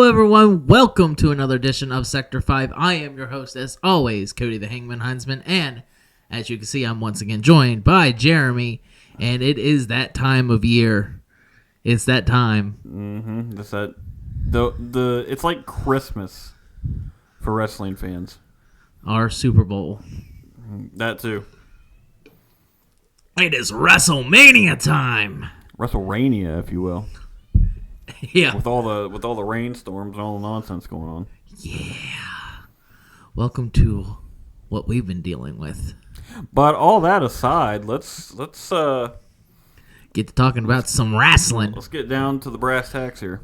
Hello, everyone. Welcome to another edition of Sector 5. I am your host, as always, Cody the Hangman Heinzman. And as you can see, I'm once again joined by Jeremy. And it is that time of year. It's that time. Mm-hmm. That's that. It's like Christmas for wrestling fans. Our Super Bowl. That too. It is WrestleMania time. WrestleRania, if you will. Yeah. With all the rainstorms and all the nonsense going on. Yeah. Welcome to what we've been dealing with. But all that aside, let's get to talking about some wrestling. Let's get down to the brass tacks here.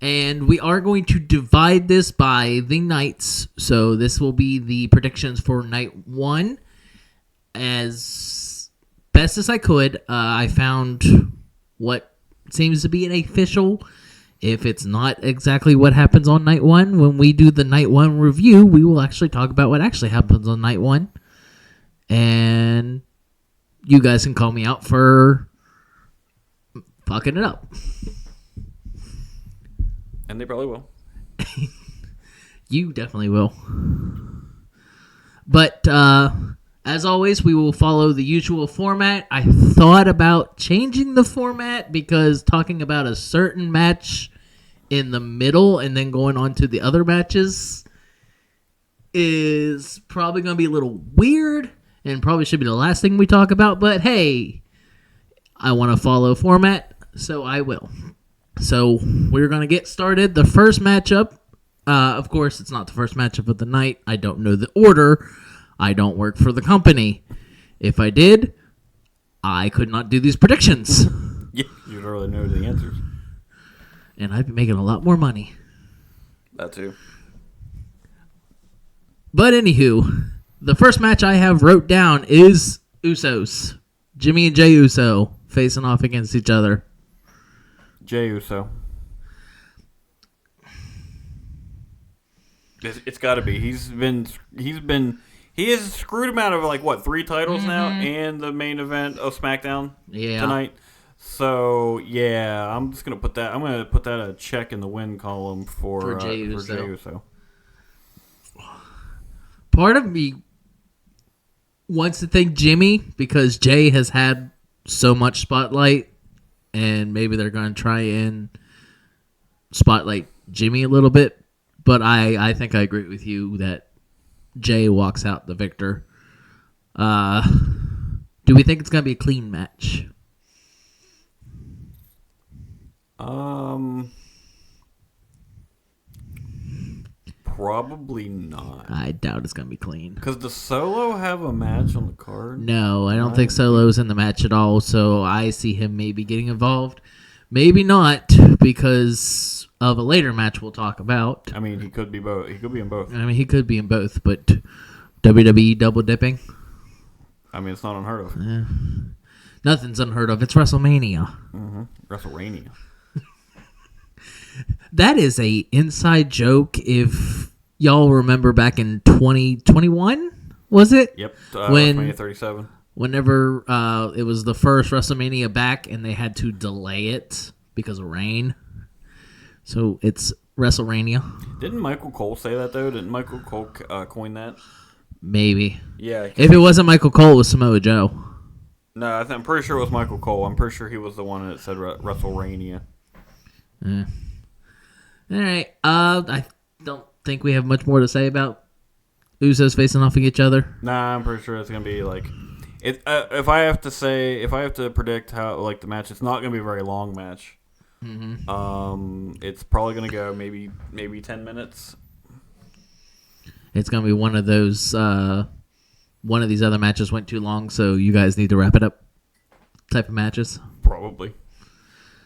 And we are going to divide this by the nights. So this will be the predictions for night 1. As best as I could, I found what seems to be an official. If it's not exactly what happens on night 1, when we do the night 1 review, we will actually talk about what actually happens on night 1. And you guys can call me out for fucking it up. And they probably will. You definitely will. But as always, we will follow the usual format. I thought about changing the format because talking about a certain match in the middle and then going on to the other matches is probably going to be a little weird and probably should be the last thing we talk about. But hey, I want to follow format, so I will. So we're going to get started. The first matchup, of course, it's not the first matchup of the night. I don't know the order. I don't work for the company. If I did, I could not do these predictions. Yeah, you don't really know the answers. And I'd be making a lot more money. That too. But anywho, the first match I have wrote down is Usos. Jimmy and Jey Uso facing off against each other. Jey Uso. It's got to be. He has screwed him out of 3 titles now, and the main event of SmackDown tonight. So yeah, I'm just gonna put that. I'm gonna put that a check in the win column for Jey Uso. Part of me wants to thank Jimmy because Jay has had so much spotlight, and maybe they're gonna try and spotlight Jimmy a little bit. But I think I agree with you that Jay walks out the victor. Do we think it's going to be a clean match? Probably not. I doubt it's going to be clean. Because does Solo have a match on the card? No, I don't think Solo's in the match at all, so I see him maybe getting involved. Maybe not, because of a later match we'll talk about. I mean, he could be both. He could be in both. I mean, he could be in both, but WWE double dipping? I mean, it's not unheard of. Yeah. Nothing's unheard of. It's WrestleMania. Mm-hmm. WrestleRania. That is a inside joke. If y'all remember back in 2021, was it? Yep. 2037. Whenever it was the first WrestleMania back, and they had to delay it because of rain. So it's WrestleRania. Didn't Michael Cole say that, though? Didn't Michael Cole coin that? Maybe. Yeah. If it wasn't Michael Cole, it was Samoa Joe. No, I'm pretty sure it was Michael Cole. I'm pretty sure he was the one that said WrestleRania. Yeah. All right. I don't think we have much more to say about Usos facing off each other. Nah, I'm pretty sure it's gonna be like it. If I have to predict how the match, it's not gonna be a very long match. Mm-hmm. It's probably gonna go maybe 10 minutes. It's gonna be one of those. One of these other matches went too long, so you guys need to wrap it up. Type of matches. Probably.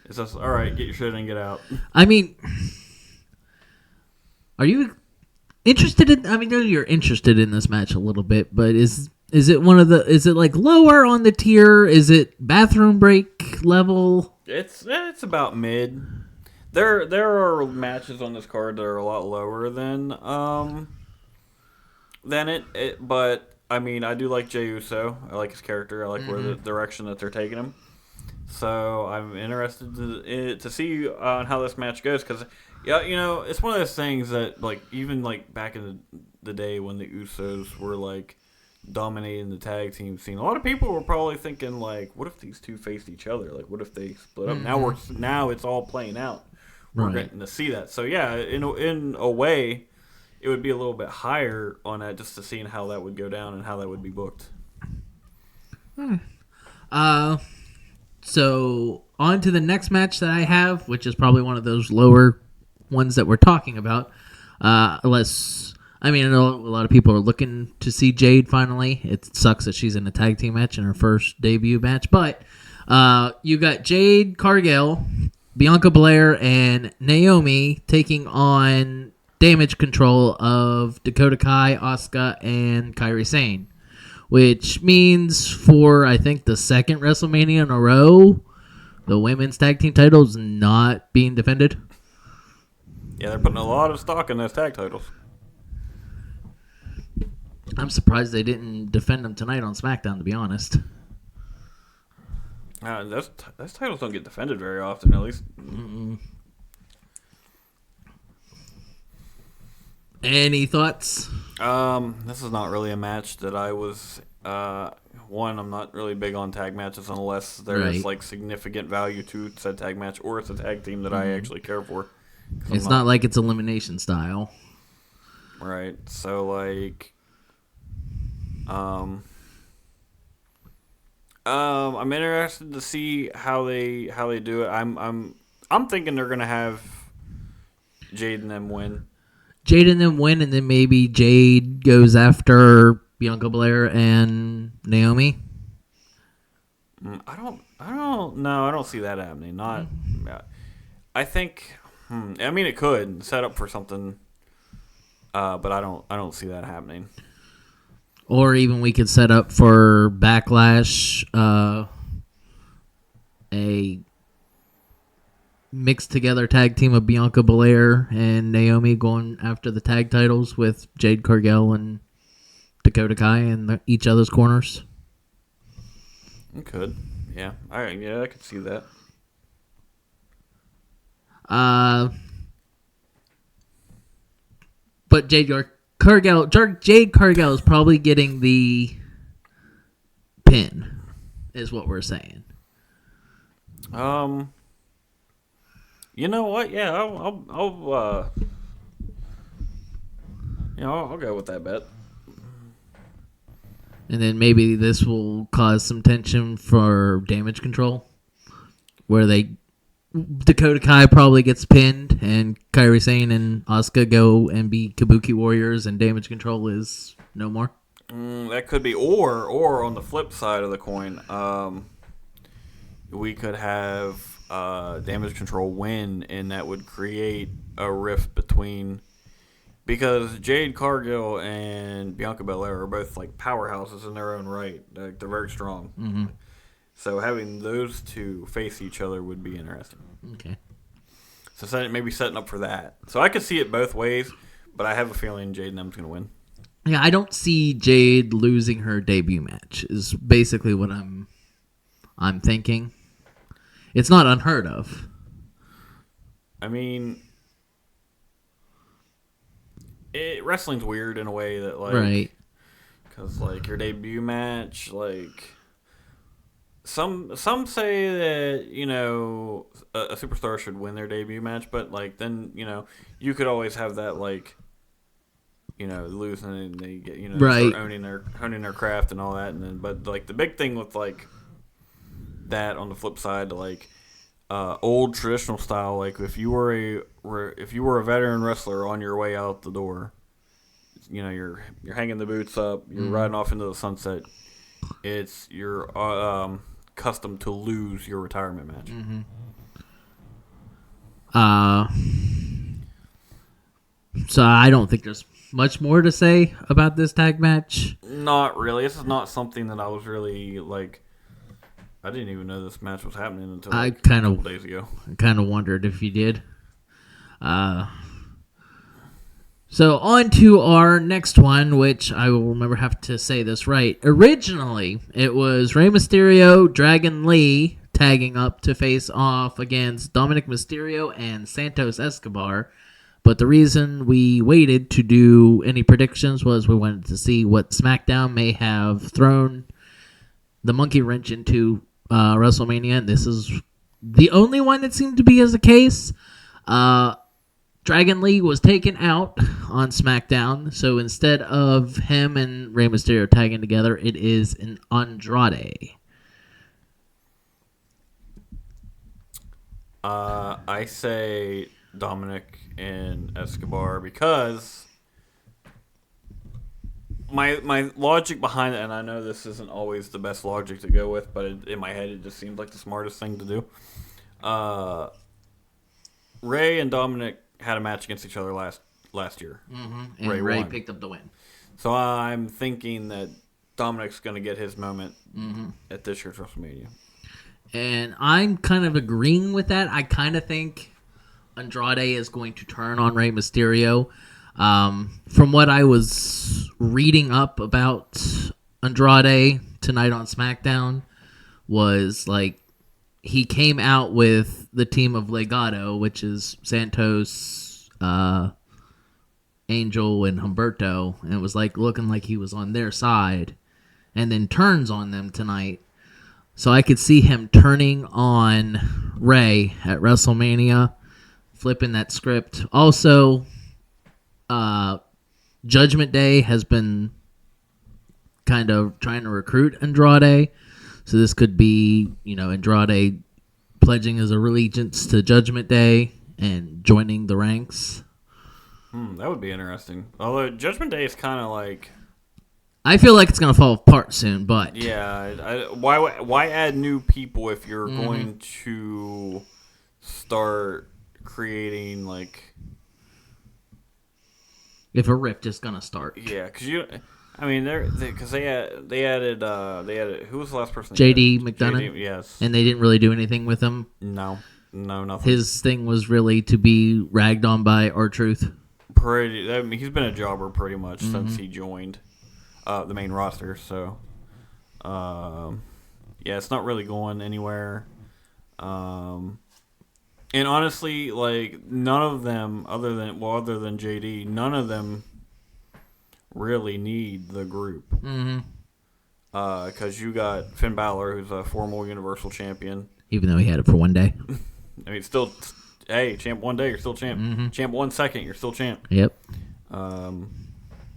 It's just all right. Get your shit and get out. I mean, are you interested in? I mean, you're interested in this match a little bit, but is it one of the? Is it like lower on the tier? Is it bathroom break level? It's about mid. There are matches on this card that are a lot lower than it. But I mean, I do like Jey Uso. I like his character. I like where the direction that they're taking him. So I'm interested to see how this match goes because, yeah, it's one of those things that even back in the day when the Usos were dominating the tag team scene, a lot of people were probably thinking what if these two faced each other? What if they split up? Now it's all playing out. We're getting to see that. So yeah, in a way, it would be a little bit higher on that just to seeing how that would go down and how that would be booked. So on to the next match that I have, which is probably one of those lower ones that we're talking about. I know a lot of people are looking to see Jade finally. It sucks that she's in a tag team match in her first debut match, but you got Jade, Cargill, Bianca Belair, and Naomi taking on Damage Control of Dakota Kai, Asuka, and Sane. Which means for, I think, the second WrestleMania in a row, the women's tag team titles not being defended. Yeah, they're putting a lot of stock in those tag titles. I'm surprised they didn't defend them tonight on SmackDown, to be honest. Those titles don't get defended very often, at least. Mm-mm. Any thoughts? This is not really a match that I was. I'm not really big on tag matches unless there's significant value to said tag match or it's a tag team that I actually care for. It's not like it's elimination style, right? So I'm interested to see how they do it. I'm thinking they're gonna have Jade and them win. Jade and them win, and then maybe Jade goes after Bianca Belair and Naomi. I don't see that happening. I think. It could set up for something, but I don't see that happening. Or even we could set up for Backlash, a mixed together tag team of Bianca Belair and Naomi going after the tag titles with Jade Cargill and Dakota Kai in each other's corners. It could. Yeah. All right. Yeah, I could see that. But Jade Cargill is probably getting the pin, is what we're saying. You know what? Yeah, I'll go with that bet. And then maybe this will cause some tension for Damage Control, where Dakota Kai probably gets pinned, and Kairi Sane and Asuka go and be Kabuki Warriors, and Damage Control is no more. That could be, or on the flip side of the coin, we could have Damage Control win, and that would create a rift between, because Jade Cargill and Bianca Belair are both powerhouses in their own right. They're very strong. Mm-hmm. So having those two face each other would be interesting. Okay. So maybe setting up for that. So I could see it both ways, but I have a feeling Jade and them's going to win. Yeah, I don't see Jade losing her debut match is basically what I'm thinking. It's not unheard of. Wrestling's weird in a way that right. Because your debut match, Some say that a superstar should win their debut match, but then you could always have that losing and they get right. start owning their craft and all that, and then but the big thing with that on the flip side, old traditional style, if you were a veteran wrestler on your way out the door, you're hanging the boots up, you're riding off into the sunset. It's your custom to lose your retirement match. So I don't think there's much more to say about this tag match. Not really. This is not something that I was really I didn't even know this match was happening until a couple days ago. I kind of wondered if you did. So on to our next one, which I will have to say this right. Originally, it was Rey Mysterio, Dragon Lee tagging up to face off against Dominik Mysterio and Santos Escobar. But the reason we waited to do any predictions was we wanted to see what SmackDown may have thrown the monkey wrench into WrestleMania. And this is the only one that seemed to be as the case. Dragon Lee was taken out on SmackDown. So instead of him and Rey Mysterio tagging together, it is an Andrade. I say Dominik and Escobar because my logic behind it, and I know this isn't always the best logic to go with, but in my head it just seems like the smartest thing to do. Rey and Dominik had a match against each other last year. Mm-hmm. And Rey picked up the win. So I'm thinking that Dominik's going to get his moment at this year's WrestleMania. And I'm kind of agreeing with that. I kind of think Andrade is going to turn on Rey Mysterio. From what I was reading up about Andrade tonight on SmackDown, was like he came out with the team of Legado, which is Santos, Angel, and Humberto, and it was like looking like he was on their side, and then turns on them tonight. So I could see him turning on Rey at WrestleMania, flipping that script. Also, Judgment Day has been kind of trying to recruit Andrade. So this could be, Andrade pledging his allegiance to Judgment Day and joining the ranks. That would be interesting. Although Judgment Day is kind of like... I feel like it's going to fall apart soon, but... Yeah, why add new people if you're going to start creating, like... If a rift is going to start. Yeah, because they added who was the last person? JD McDonough. JD, yes. And they didn't really do anything with him. No, nothing. His thing was really to be ragged on by R-Truth. He's been a jobber pretty much since he joined the main roster. So, it's not really going anywhere. And honestly, like, none of them, other than JD, none of them really need the group. Because you got Finn Balor, who's a former Universal Champion. Even though he had it for one day. I mean, still, hey, champ one day, you're still champ. Champ 1 second, you're still champ. Yep.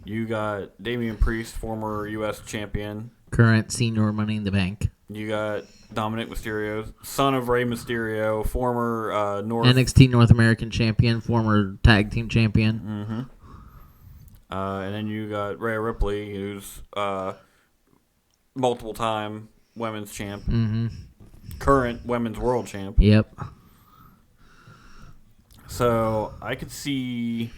You got Damien Priest, former U.S. champion. Current senior Money in the Bank. You got Dominik Mysterio, son of Rey Mysterio, former NXT North American champion, former tag team champion. And then you got Rhea Ripley, who's multiple-time women's champ, current women's world champ. Yep. So I could see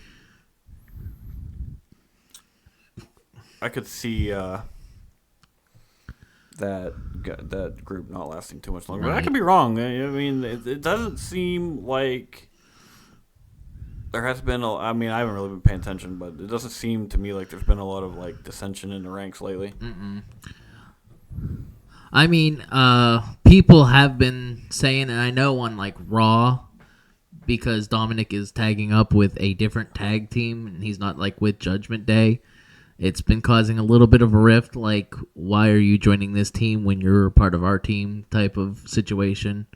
that group not lasting too much longer. Right. But I could be wrong. I mean, it doesn't seem like there has been I haven't really been paying attention, but it doesn't seem to me like there's been a lot of like dissension in the ranks lately. I mean, people have been saying, and I know on like Raw, because Dominik is tagging up with a different tag team and he's not like with Judgment Day. It's been causing a little bit of a rift, like, why are you joining this team when you're part of our team type of situation.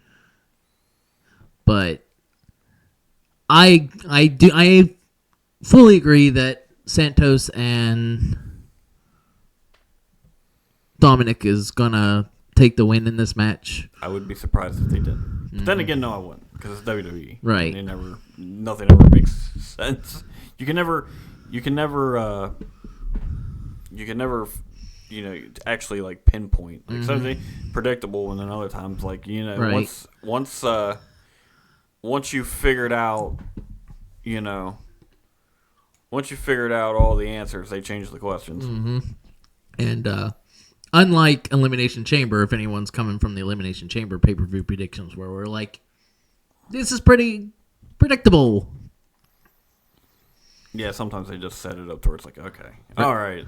But I fully agree that Santos and Dominik is going to take the win in this match. I would be surprised if they didn't. But then again, no, I wouldn't, because it's WWE. Right. Nothing ever makes sense. You can never actually like pinpoint. Like something predictable, and then other times, like right. once you figured out, once you figured out all the answers, they change the questions. And unlike Elimination Chamber, if anyone's coming from the Elimination Chamber pay-per-view predictions, where we're like, this is pretty predictable. Yeah, sometimes they just set it up towards like, okay, all right.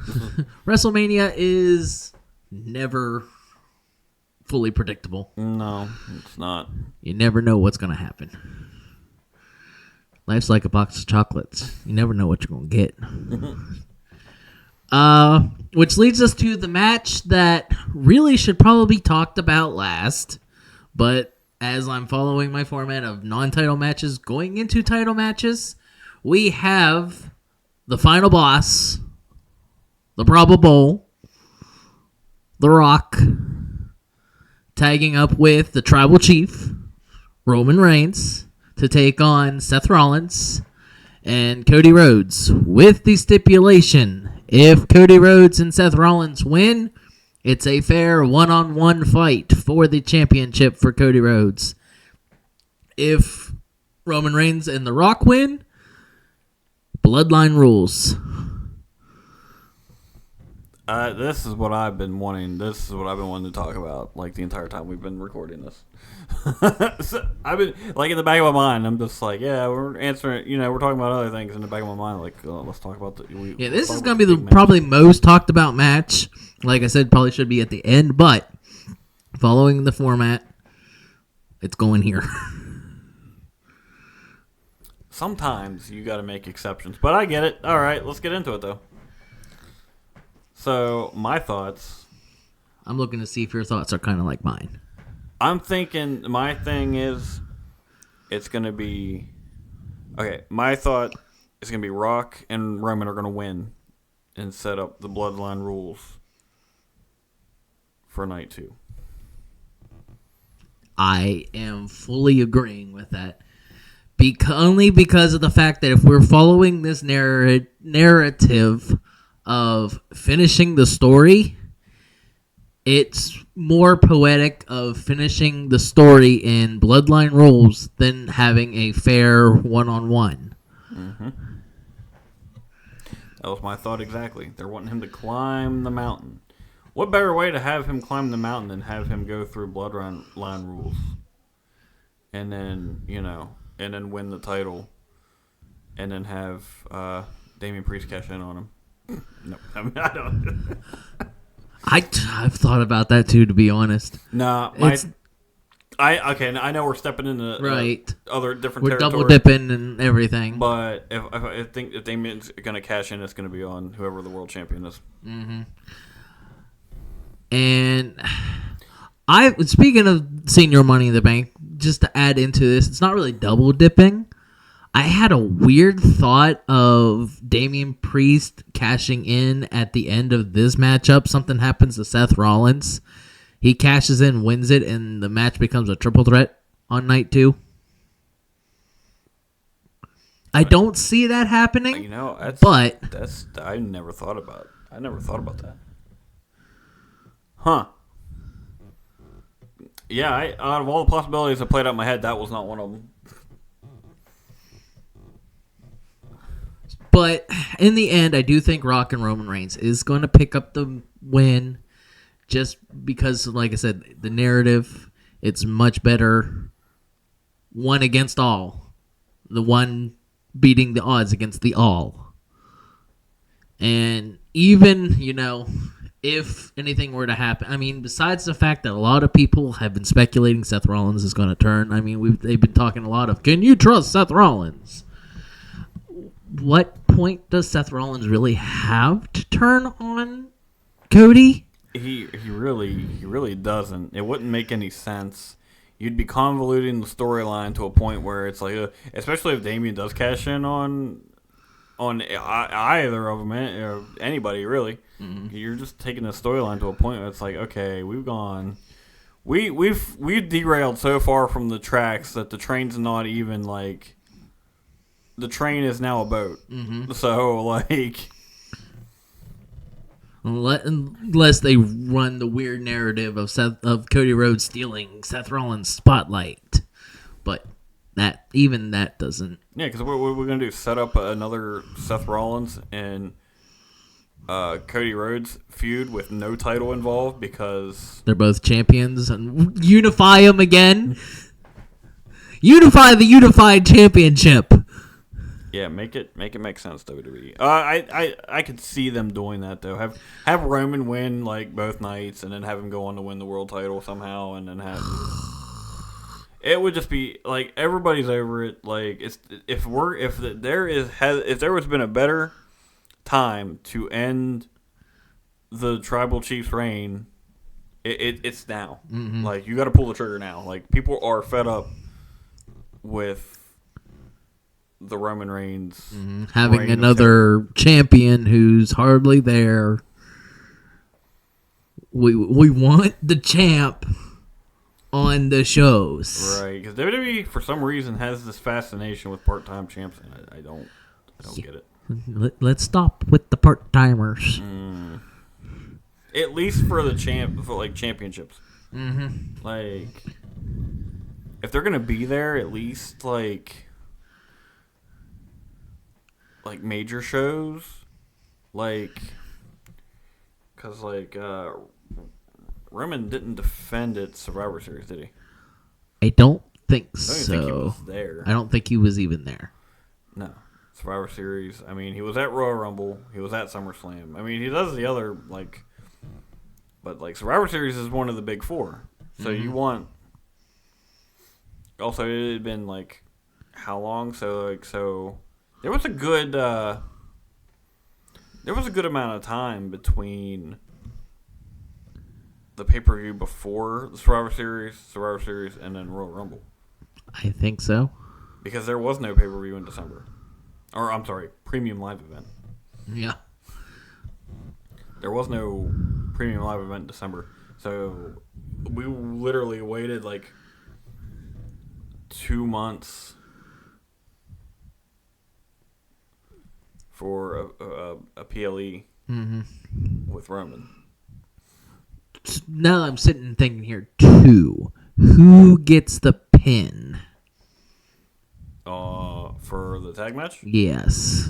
WrestleMania is never fully predictable. No, it's not. You never know what's going to happen. Life's like a box of chocolates. You never know what you're going to get. Which leads us to the match that really should probably be talked about last. But as I'm following my format of non-title matches going into title matches, we have the final boss, the probable, The Rock, tagging up with the Tribal Chief, Roman Reigns, to take on Seth Rollins and Cody Rhodes, with the stipulation, if Cody Rhodes and Seth Rollins win, it's a fair one-on-one fight for the championship for Cody Rhodes. If Roman Reigns and The Rock win, bloodline rules. This is what I've been wanting. This is what I've been wanting to talk about, like, the entire time we've been recording this. So I've been, like, in the back of my mind, I'm just like, yeah, we're answering, we're talking about other things in the back of my mind, like, let's talk about this is going to be the probably most talked about match. Like I said, probably should be at the end, but following the format, it's going here. Sometimes you got to make exceptions, but I get it. All right, let's get into it, though. So, my thoughts. I'm looking to see if your thoughts are kind of like mine. I'm thinking, my thing is, it's going to be... Okay, my thought is going to be Rock and Roman are going to win and set up the bloodline rules for night 2. I am fully agreeing with that. Only because of the fact that if we're following this narrative of finishing the story, it's more poetic of finishing the story in bloodline rules than having a fair one-on-one. Mm-hmm. That was my thought exactly. They're wanting him to climb the mountain. What better way to have him climb the mountain than have him go through bloodline rules? And then, and then win the title. And then have Damien Priest cash in on him. No, I don't. I've thought about that too, to be honest. Nah, I know we're stepping into other different we're territory. Double dipping and everything. But I think if Damien's going to cash in, it's going to be on whoever the world champion is. Mm-hmm. And speaking of Senior Money in the Bank, just to add into this, it's not really double dipping. I had a weird thought of Damien Priest cashing in at the end of this matchup. Something happens to Seth Rollins. He cashes in, wins it, and the match becomes a triple threat on night 2. I don't see that happening. I never thought about. I never thought about that. Huh. Yeah, out of all the possibilities that played out in my head, that was not one of them. But in the end, I do think Rock and Roman Reigns is going to pick up the win just because, like I said, the narrative, it's much better one against all. The one beating the odds against the all. And even, if anything were to happen, I mean, besides the fact that a lot of people have been speculating Seth Rollins is going to turn, I mean, they've been talking a lot of, can you trust Seth Rollins? What point does Seth Rollins really have to turn on Cody? He really doesn't. It wouldn't make any sense. You'd be convoluting the storyline to a point where it's like, especially if Damien does cash in on either of them, or anybody really. Mm-hmm. You're just taking the storyline to a point where it's like, okay, we've derailed so far from the tracks that the train's not even like. The train is now a boat. Mm-hmm. So, like... Unless they run the weird narrative of Cody Rhodes stealing Seth Rollins' spotlight. But that doesn't... Yeah, because what we're going to do, set up another Seth Rollins and Cody Rhodes feud with no title involved because... They're both champions and unify them again. Unify the Unified Championship. Yeah, make it make sense, WWE. I could see them doing that though. Have Roman win like both nights, and then have him go on to win the world title somehow, and then have. It would just be like everybody's over it. Like if there has been a better time to end the Tribal Chief's reign, it's now. Mm-hmm. Like you got to pull the trigger now. Like people are fed up with the Roman Reigns having another champion who's hardly there. We want the champ on the shows, right? Because WWE for some reason has this fascination with part-time champs, and I don't get it. Let's stop with the part-timers. At least for the championships. Mm-hmm. Like if they're gonna be there, at least like major shows, like, because Roman didn't defend at Survivor Series, did he? I don't think so. I don't think he was there. I don't think he was even there. No. Survivor Series. I mean, he was at Royal Rumble. He was at SummerSlam. I mean, he does the other, but Survivor Series is one of the big four. So you want. Also, it had been, how long? So. There was a good amount of time between the pay-per-view before the Survivor Series, and then Royal Rumble. I think so. Because there was no pay-per-view in December. Or, I'm sorry, premium live event. Yeah. There was no premium live event in December. So, we literally waited, 2 months for a PLE with Roman. Now I'm sitting and thinking here, too. Who gets the pin? For the tag match? Yes.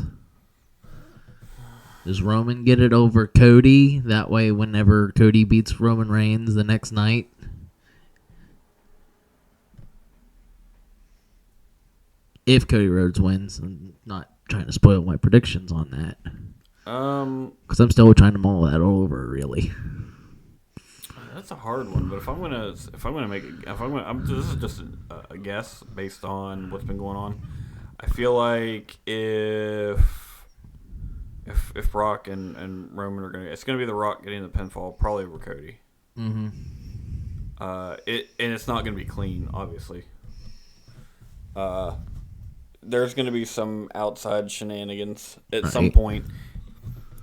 Does Roman get it over Cody? That way, whenever Cody beats Roman Reigns the next night. If Cody Rhodes wins, I'm not trying to spoil my predictions on that. Because I'm still trying to mull that over, really. That's a hard one, but if I'm gonna make it, this is just a guess based on what's been going on. I feel like if Rock and Roman are it's gonna be the Rock getting the pinfall, probably over Cody. Mm-hmm. It's not gonna be clean, obviously. There's gonna be some outside shenanigans at some point.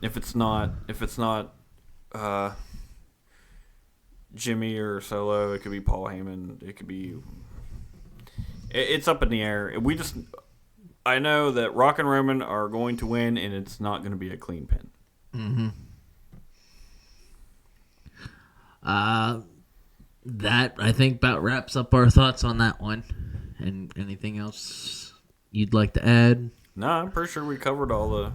If it's not Jimmy or Solo, it could be Paul Heyman. It could be. It's up in the air. I know that Rock and Roman are going to win, and it's not going to be a clean pin. Mm-hmm. That I think about wraps up our thoughts on that one. And anything else you'd like to add? No, I'm pretty sure we covered all the.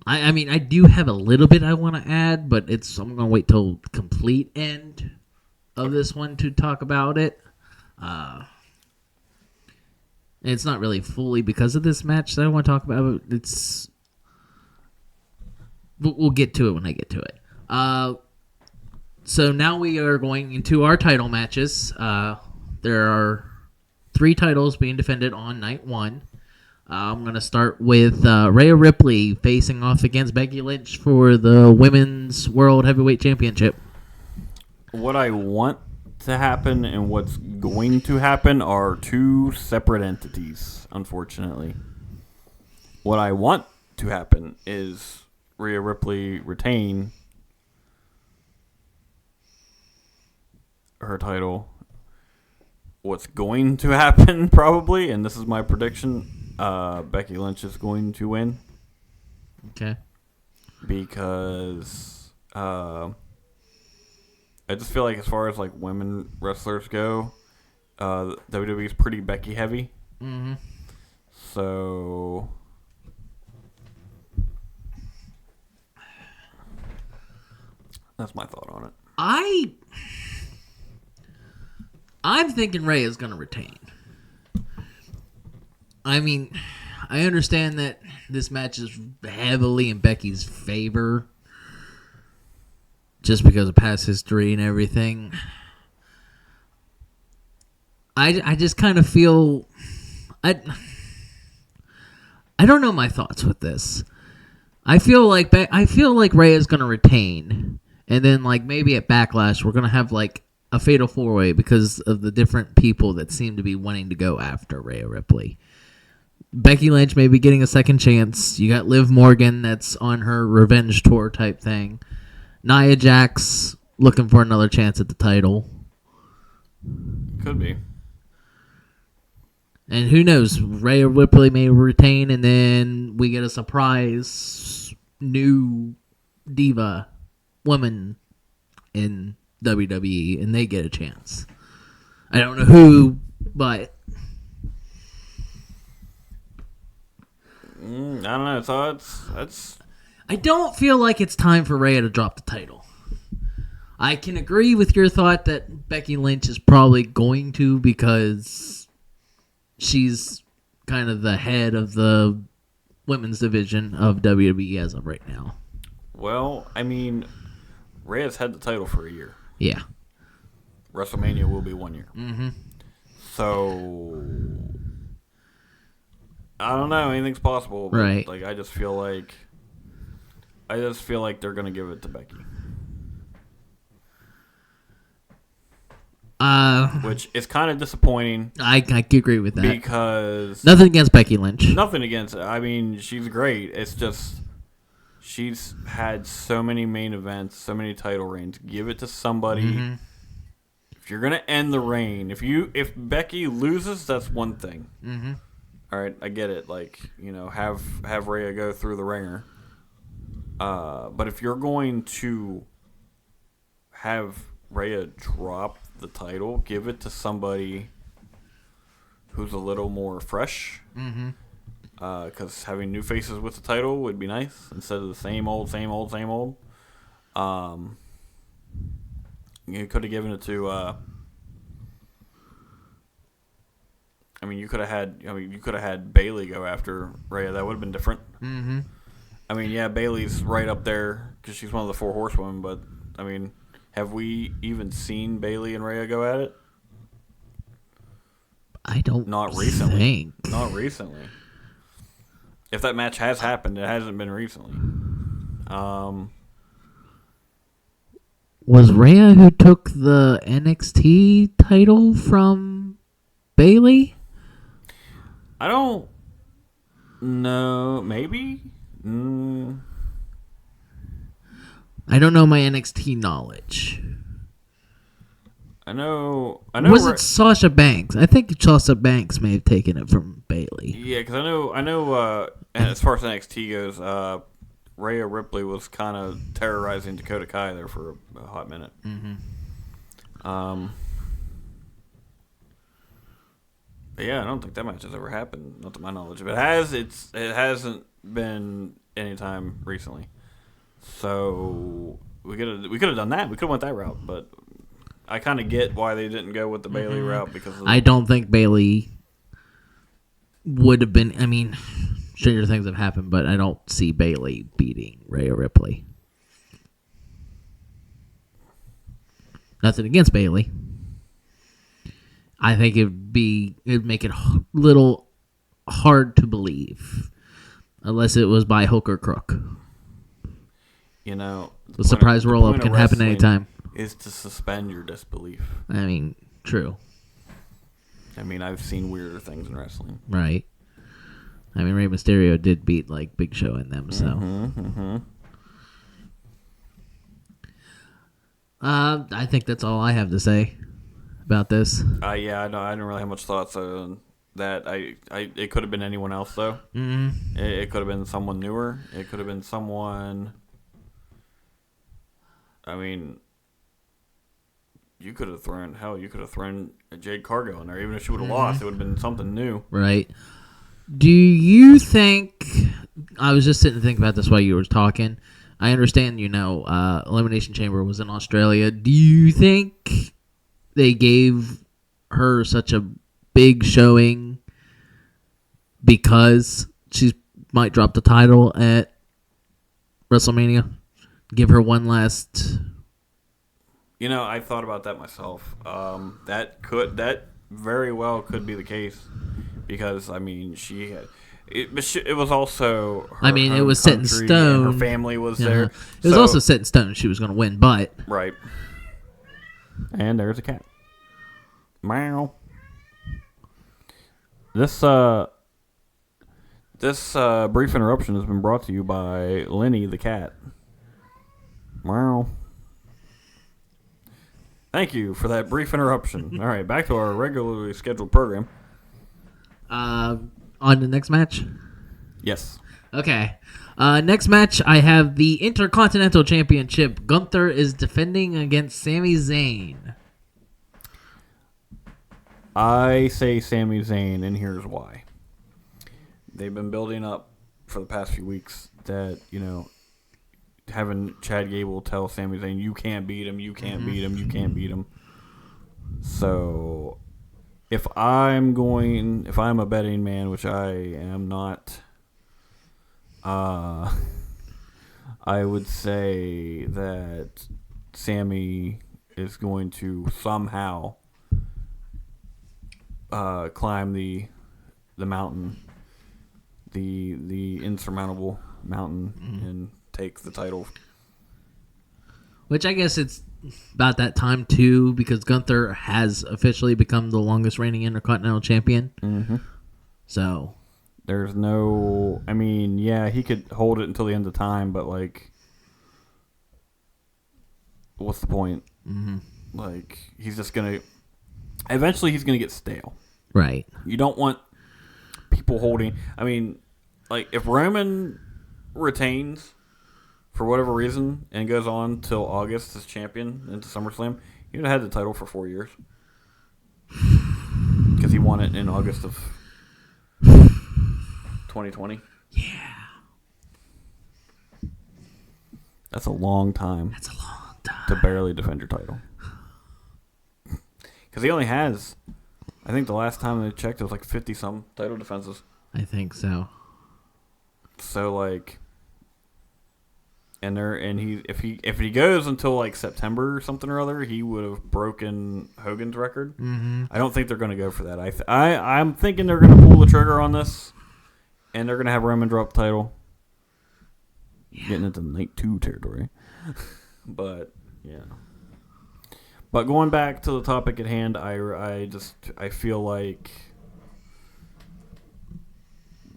I mean, I do have a little bit I want to add, but I'm going to wait till the complete end of this one to talk about it. It's not really fully because of this match that I want to talk about. But we'll get to it when I get to it. So now we are going into our title matches. There are 3 titles being defended on night 1. I'm going to start with Rhea Ripley facing off against Becky Lynch for the Women's World Heavyweight Championship. What I want to happen and what's going to happen are 2 separate entities, unfortunately. What I want to happen is Rhea Ripley retain her title. What's going to happen, probably, and this is my prediction, Becky Lynch is going to win. Okay. Because I just feel like as far as women wrestlers go, WWE is pretty Becky heavy. Mm-hmm. So that's my thought on it. I'm thinking Rhea is going to retain. I mean, I understand that this match is heavily in Becky's favor, just because of past history and everything. I just kind of feel I don't know my thoughts with this. I feel like Rhea is gonna retain, and then like maybe at Backlash we're gonna have like a fatal 4-way because of the different people that seem to be wanting to go after Rhea Ripley. Becky Lynch may be getting a second chance. You got Liv Morgan that's on her revenge tour type thing. Nia Jax looking for another chance at the title. Could be. And who knows? Rhea Ripley may retain, and then we get a surprise new diva woman in WWE, and they get a chance. I don't know who, but I don't know. So it's. I don't feel like it's time for Rhea to drop the title. I can agree with your thought that Becky Lynch is probably going to, because she's kind of the head of the women's division of WWE as of right now. Well, I mean, Rhea's had the title for a year. Yeah. WrestleMania will be 1 year. Mm-hmm. So I don't know. Anything's possible. But, right. Like I just feel like they're gonna give it to Becky. Which is kind of disappointing. I agree with that. Because nothing against Becky Lynch. Nothing against it. I mean, she's great. It's just she's had so many main events, so many title reigns. Give it to somebody. Mm-hmm. If you're gonna end the reign, if Becky loses, that's one thing. Mm-hmm. All right, I get it. Like, you know, have Rhea go through the ringer. But if you're going to have Rhea drop the title, give it to somebody who's a little more fresh. Mm-hmm. Because having new faces with the title would be nice instead of the same old. You could have given it to. You could have had Bayley go after Rhea. That would have been different. Mm-hmm. I mean, yeah, Bayley's right up there because she's one of the 4 horsewomen. But I mean, have we even seen Bayley and Rhea go at it? I don't. Not recently. Not recently. If that match has happened, it hasn't been recently. Was Rhea who took the NXT title from Bayley? I don't know. Maybe? I don't know my NXT knowledge. I know. Was it Sasha Banks? I think Sasha Banks may have taken it from Bayley. Yeah, because I know. As far as NXT goes, Rhea Ripley was kind of terrorizing Dakota Kai there for a hot minute. Mm-hmm. But yeah, I don't think that match has ever happened, not to my knowledge. If it has, it hasn't been any time recently. So we could have done that. We could have went that route, but I kind of get why they didn't go with the Bayley route because I don't think Bayley would have been. I mean, stranger things have happened, but I don't see Bayley beating Rhea Ripley. Nothing against Bayley. I think it'd make it a little hard to believe, unless it was by hook or crook. You know, the surprise roll-up can happen anytime. Is to suspend your disbelief. I mean, true. I mean, I've seen weirder things in wrestling. Right. I mean, Rey Mysterio did beat like Big Show in them, so. I think that's all I have to say about this. Yeah, I didn't really have much thoughts on that. It could have been anyone else though. Mm-hmm. It could have been someone newer. It could have been someone. I mean, you could have thrown Jade Cargill in there. Even if she would have lost, it would have been something new. Right. Do you think... I was just sitting and thinking about this while you were talking. I understand, Elimination Chamber was in Australia. Do you think they gave her such a big showing because she might drop the title at WrestleMania. Give her one last. I thought about that myself. That very well could be the case because she had. It was also. It was set in stone. Her family was there. It was also set in stone. She was going to win, but right. And there's a cat. Meow. This brief interruption has been brought to you by Lenny the cat. Meow. Thank you for that brief interruption. All right, back to our regularly scheduled program. On the next match? Yes. Okay. Next match, I have the Intercontinental Championship. Gunther is defending against Sami Zayn. I say Sami Zayn, and here's why. They've been building up for the past few weeks that, having Chad Gable tell Sami Zayn, you can't beat him, you can't beat him, you can't beat him. So, if I'm a betting man, which I am not, I would say that Sami is going to somehow climb the mountain, the insurmountable mountain, and take the title. Which I guess it's about that time too, because Gunther has officially become the longest reigning Intercontinental Champion. Mm-hmm. So there's no. He could hold it until the end of time, but what's the point? Mm-hmm. He's just gonna. Eventually, he's gonna get stale. Right. You don't want people holding. If Roman retains for whatever reason and goes on till August as champion into SummerSlam, he would have had the title for 4 years because he won it in August of 2020. Yeah. That's a long time. To barely defend your title. Because he only has, I think the last time they checked, it was 50-some title defenses. I think so. So, if he goes until September or something or other, he would have broken Hogan's record. Mm-hmm. I don't think they're going to go for that. I'm thinking they're going to pull the trigger on this, and they're going to have Roman drop the title. Yeah. Getting into Night 2 territory. But, yeah. But going back to the topic at hand, I feel like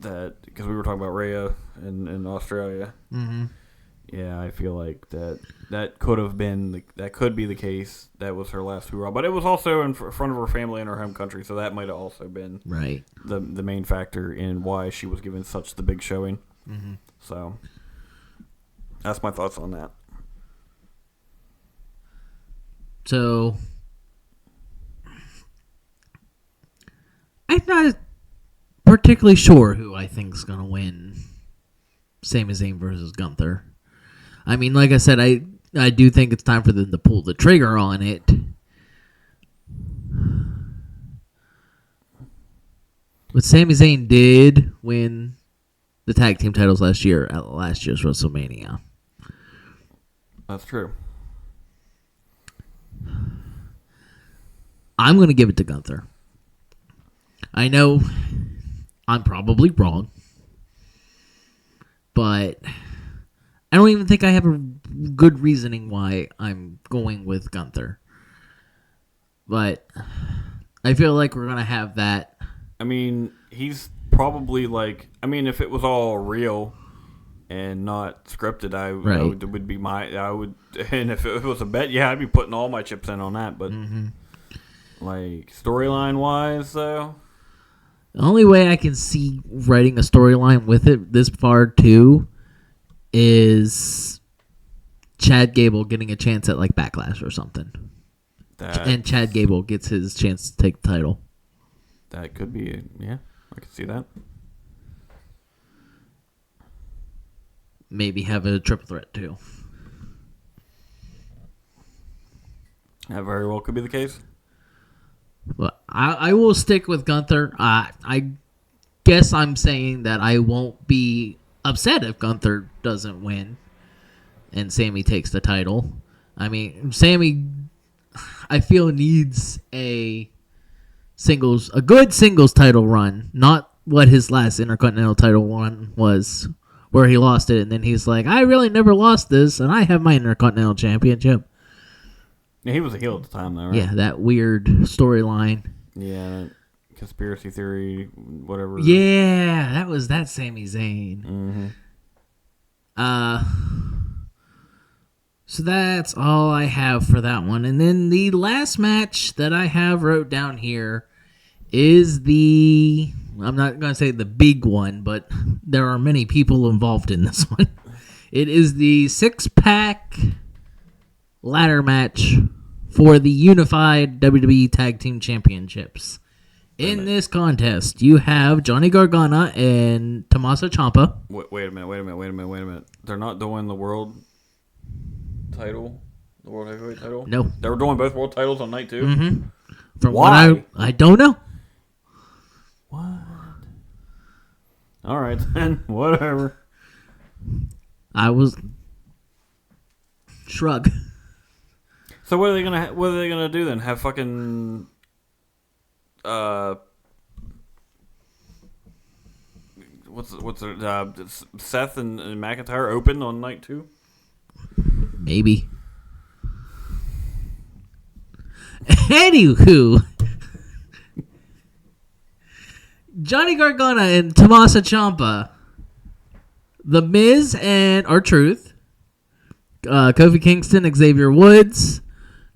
that, because we were talking about Rhea in Australia. Mm-hmm. Yeah, I feel like that could be the case. That was her last hoorah, but it was also in front of her family in her home country, so that might have also been right the main factor in why she was given such the big showing. Mm-hmm. So that's my thoughts on that. So I'm not particularly sure who I think is going to win Sami Zayn versus Gunther. Like I said, I do think it's time for them to pull the trigger on it. But Sami Zayn did win the tag team titles last year at last year's WrestleMania. That's true. I'm going to give it to Gunther. I know I'm probably wrong, but I don't even think I have a good reasoning why I'm going with Gunther. But I feel like we're going to have that. He's probably if it was all real and not scripted, and if it was a bet, I'd be putting all my chips in on that, but storyline wise though, the only way I can see writing a storyline with it this far too is Chad Gable getting a chance at Backlash or something. And Chad Gable gets his chance to take the title. That could be, I could see that. Maybe have a triple threat too. That very well could be the case. But I will stick with Gunther. I guess I'm saying that I won't be upset if Gunther doesn't win and Sami takes the title. I mean, Sami, I feel, needs a good singles title run, not what his last Intercontinental title run was, where he lost it and then he's like, I really never lost this and I have my Intercontinental Championship. Yeah, he was a heel at the time, though, right? Yeah, that weird storyline. Yeah, conspiracy theory, whatever. Yeah, that's Sami Zayn. So that's all I have for that one. And then the last match that I have wrote down here is I'm not going to say the big one, but there are many people involved in this one. It is the 6-pack ladder match for the unified WWE Tag Team Championships. In this contest, you have Johnny Gargano and Tommaso Ciampa. Wait a minute. They're not doing the world title? The world heavyweight title? No. They were doing both world titles on night 2? Mm-hmm. From Why? What I don't know. What? All right, then. Whatever. I was... Shrug. So what are they gonna do then? Have fucking what's their Seth and McIntyre open on night 2? Maybe. Anywho, Johnny Gargano and Tommaso Ciampa, The Miz and R-Truth, Kofi Kingston, Xavier Woods,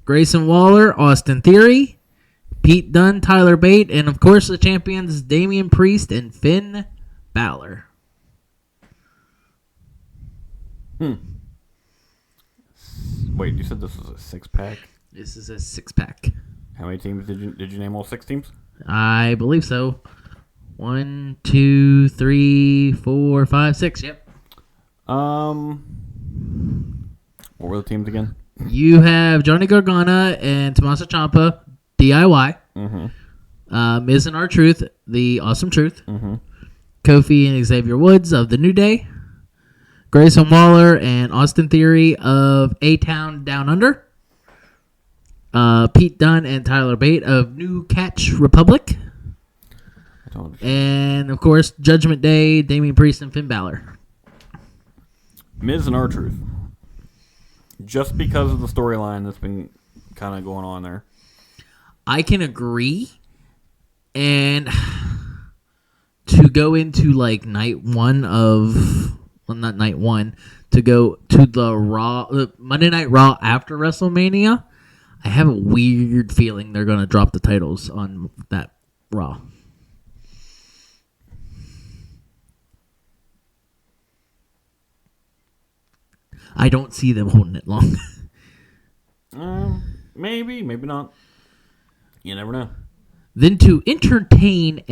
Grayson Waller, Austin Theory, Pete Dunne, Tyler Bate, and of course the champions Damian Priest and Finn Balor. Wait, you said this was a 6-pack? This is a 6-pack. How many teams did you name? All 6 teams? I believe so. 1, 2, 3, 4, 5, 6. Yep. What were the teams again? You have Johnny Gargano and Tommaso Ciampa, DIY. Mm-hmm. Miz and R-Truth, the Awesome Truth. Mm-hmm. Kofi and Xavier Woods of the New Day. Grayson Waller and Austin Theory of A-Town Down Under. Pete Dunne and Tyler Bate of New Catch Republic. And, of course, Judgment Day, Damian Priest and Finn Balor. Miz and R-Truth. Just because of the storyline that's been kind of going on there. I can agree. And to go into, like, night 1 of... Well, not night 1. To go to the Monday Night Raw after WrestleMania, I have a weird feeling they're going to drop the titles on that Raw. I don't see them holding it long. Maybe not. You never know. Then to entertain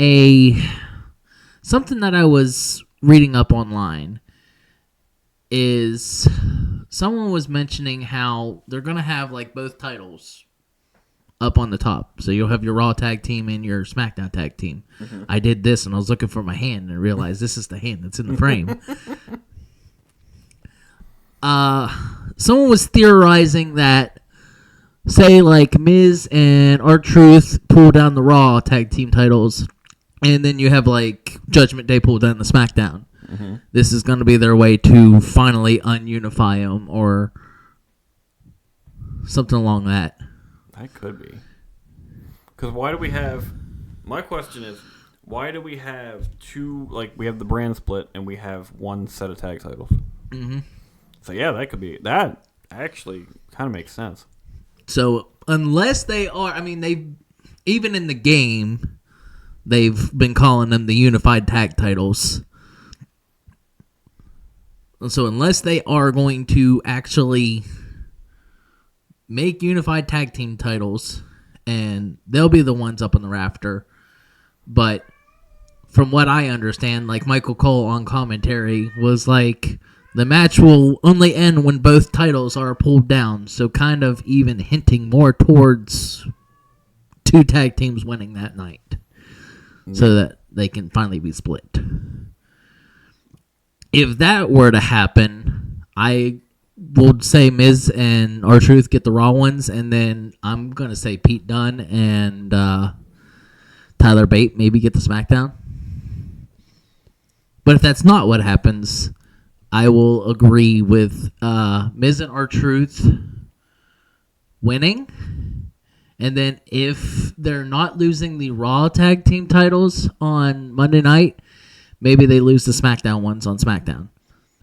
something that I was reading up online is someone was mentioning how they're going to have like both titles up on the top. So you'll have your Raw tag team and your SmackDown tag team. Mm-hmm. I did this and I was looking for my hand and realized this is the hand that's in the frame. Someone was theorizing that, say, like Miz and R-Truth pull down the Raw tag team titles, and then you have like Judgment Day pull down the SmackDown. Mm-hmm. This is going to be their way to finally ununify them, or something along that. That could be. Because why do we have? My question is, why do we have two? Like we have the brand split, and we have one set of tag titles. Mm-hmm. So yeah, that could be that. Actually, kind of makes sense. So unless they are, I mean, they even in the game, they've been calling them the unified tag titles. So unless they are going to actually make unified tag team titles, and they'll be the ones up on the rafter. But from what I understand, like Michael Cole on commentary was like, the match will only end when both titles are pulled down. So kind of even hinting more towards two tag teams winning that night. So that they can finally be split. If that were to happen, I would say Miz and R-Truth get the Raw ones, and then I'm going to say Pete Dunne and Tyler Bate maybe get the SmackDown. But if that's not what happens, I will agree with Miz and R-Truth winning. And then if they're not losing the Raw tag team titles on Monday night, maybe they lose the SmackDown ones on SmackDown.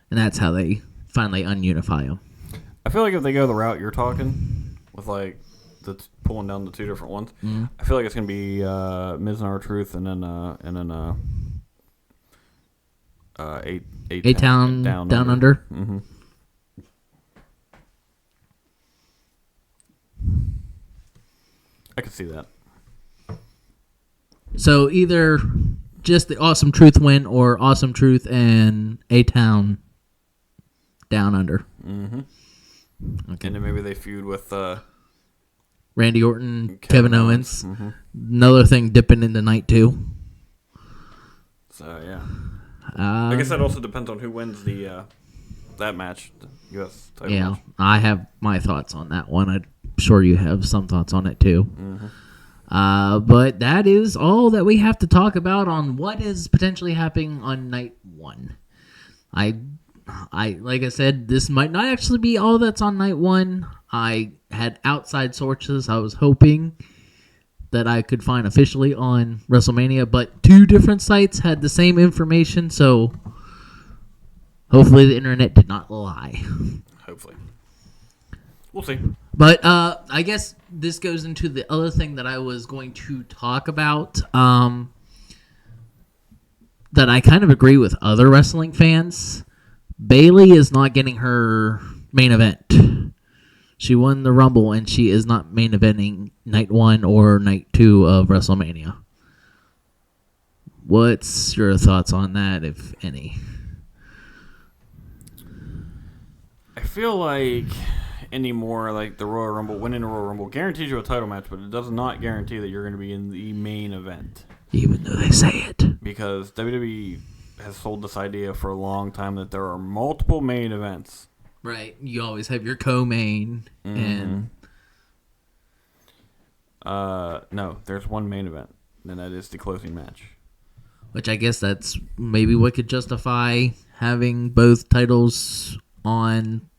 And that's how they finally ununify them. I feel like if they go the route you're talking, with like pulling down the two different ones, I feel like it's going to be Miz and R-Truth and then A-Town Down Under. Mm-hmm. I can see that. So either just the Awesome Truth win or Awesome Truth and A-Town Down Under. Mm-hmm. Okay. And then maybe they feud with Randy Orton, Kevin Owens. Mm-hmm. Another thing dipping into night 2. So, yeah. I guess that also depends on who wins the that match, the U.S. title match. I have my thoughts on that one. I'm sure you have some thoughts on it, too. Mm-hmm. But that is all that we have to talk about on what is potentially happening on night 1. I like I said, this might not actually be all that's on night 1. I had outside sources. I was hoping that I could find officially on WrestleMania, but 2 different sites had the same information, so hopefully the internet did not lie. Hopefully. We'll see. But I guess this goes into the other thing that I was going to talk about, that I kind of agree with other wrestling fans. Bayley is not getting her main event. She won the Rumble, and she is not main eventing night 1 or night 2 of WrestleMania. What's your thoughts on that, if any? I feel like anymore, like the Royal Rumble, winning the Royal Rumble guarantees you a title match, but it does not guarantee that you're going to be in the main event. Even though they say it. Because WWE has sold this idea for a long time that there are multiple main events. Right. You always have your co-main and... No, there's one main event, and that is the closing match. Which I guess that's maybe what could justify having both titles on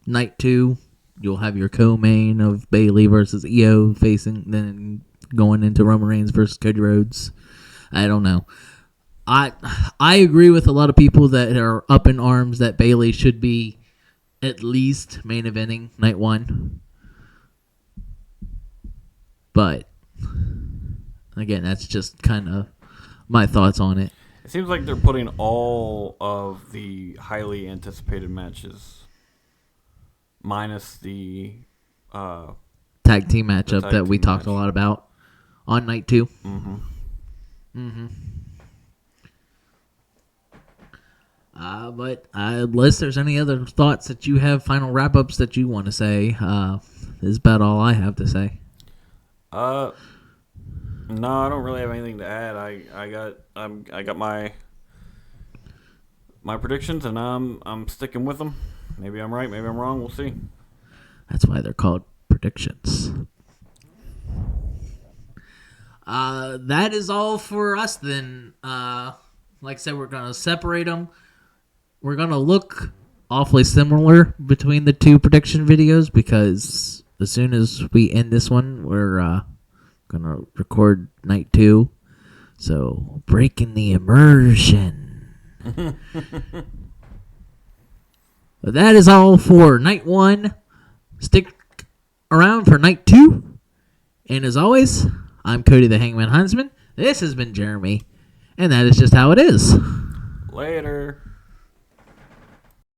night 2. You'll have your co-main of Bayley versus Io facing, then going into Roman Reigns versus Cody Rhodes. I don't know. I agree with a lot of people that are up in arms that Bayley should be at least main eventing night 1. But again, that's just kind of my thoughts on it. It seems like they're putting all of the highly anticipated matches minus the tag team matchup that we talked a lot about on night 2. Mm-hmm. Mm-hmm. But unless there's any other thoughts that you have, final wrap-ups that you want to say, is about all I have to say. No, I don't really have anything to add. I got my predictions, and I'm sticking with them. Maybe I'm right, maybe I'm wrong. We'll see. That's why they're called predictions. That is all for us then. Like I said, we're going to separate them. We're going to look awfully similar between the 2 prediction videos because as soon as we end this one, we're going to record night 2. So, breaking the immersion. But that is all for night 1. Stick around for night 2. And as always, I'm Cody the Hangman Huntsman. This has been Jeremy. And that is just how it is. Later.